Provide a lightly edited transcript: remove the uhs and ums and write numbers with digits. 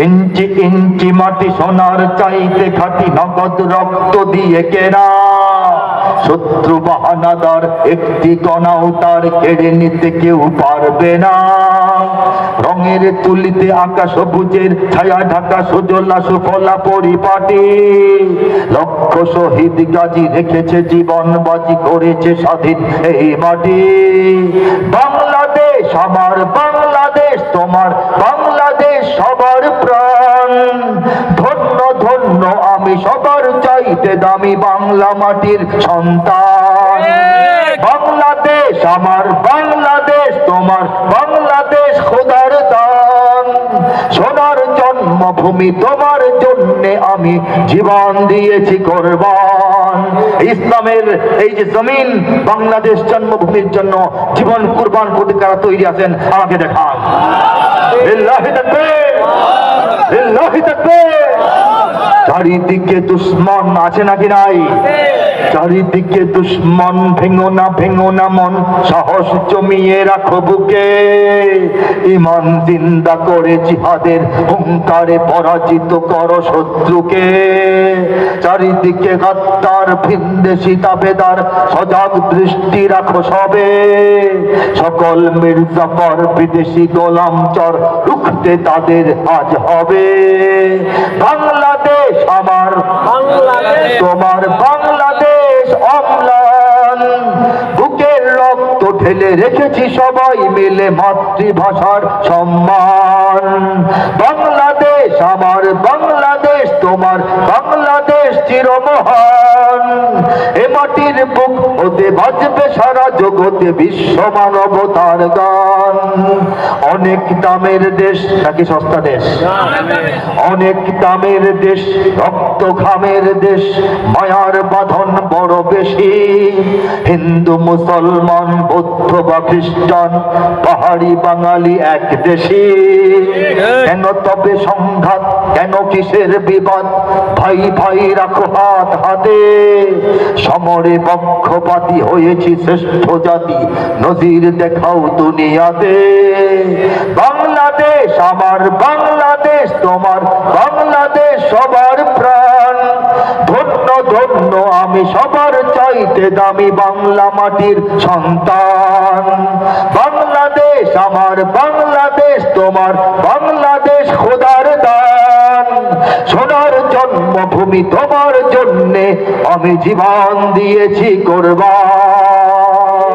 ইঞ্চি ইঞ্চি মাটি সোনার চাইতে খাঁটি নগদ রক্ত দিয়ে কেনা। শত্রু বাহানাদার একটি কণাও তার কেড়ে নিতে কেউ পারবে না। রঙের তুলিতে আঁকা সবুজের ছায়া ঢাকা সুজলা সুফলা পরিপাটি। লক্ষ শহীদ গাজী রেখেছে জীবন বাজি, করেছে স্বাধীন এই মাটি। বাংলাদেশ আমার বাংলাদেশ তোমার বাংলাদেশ সবার প্রাণ। ধন্য ধন্য আমি সবার চাইতে দামি বাংলা মাটির সন্তান। বাংলাদেশ আমার বাংলাদেশ তোমার বাংলাদেশ খোদার দান। সোনার জন্মভূমি তোমার জন্যে আমি জীবন দিয়েছি কোরবান। ইসলামের এই যে জমিন বাংলাদেশ জন্মভূমির জন্য জীবন কুরবান করতে কারা তৈরি আছেন আমাকে দেখান। লিল্লাহি তাকবীর, লিল্লাহি তাকবীর। চারিদিকে দুশ্মন আছে নাকি নাই? চারিদিকে দুশ্মন, ভেঙো না মন, সাহস জমিয়ে রাখো বুকে। ঈমান জিন্দা করে জিহাদের হুঙ্কারে পরাজিত করো শত্রুকে। চারিদিকে গাদ্দার ভিনদেশী তাবেদার, সজাগ দৃষ্টি রাখো সবে। সকল মির্জাফর বিদেশি গোলামচর রুখতে তাদের আজ হবে। বাংলাদেশ আমার বাংলাদেশ তোমার বাংলাদেশ অম্লান। বুকের রক্ত ঢেলে রেখেছি সবাই মিলে মাতৃভাষার সম্মান। বাংলাদেশ আমার বাংলাদেশ তোমার বাংলাদেশ চিরমহান। এ মাটির বুক হতে বাজবে সারা জগতে বিশ্ব মানবতার গান। অনেক দামের দেশ নাকি সস্তা দেশ? অনেক দামের দেশ, রক্ত ঘামের দেশ, মায়ার বাঁধন বড় বেশি। হিন্দু মুসলমান বৌদ্ধ বা খ্রিস্টান, পাহাড়ি বাঙালি এক দেশি। কেন তবে সংঘাত, কেন কিসের বিবাদ? ভাই ভাই রাখো হাত হাতে। সমরে পক্ষপাতী হয়েছি শ্রেষ্ঠ জাতি, নজির দেখাও দুনিয়াতে। বাংলাদেশ আমার বাংলাদেশ তোমার বাংলাদেশ সবার প্রাণ। ধন্য ধন্য আমি সবার চাইতে দামি বাংলা মাটির সন্তান। বাংলাদেশ আমার বাংলাদেশ তোমার বাংলাদেশ খোদার দান। সোনার জন্মভূমি তোমার জন্যে আমি জীবন দিয়েছি কোরবান।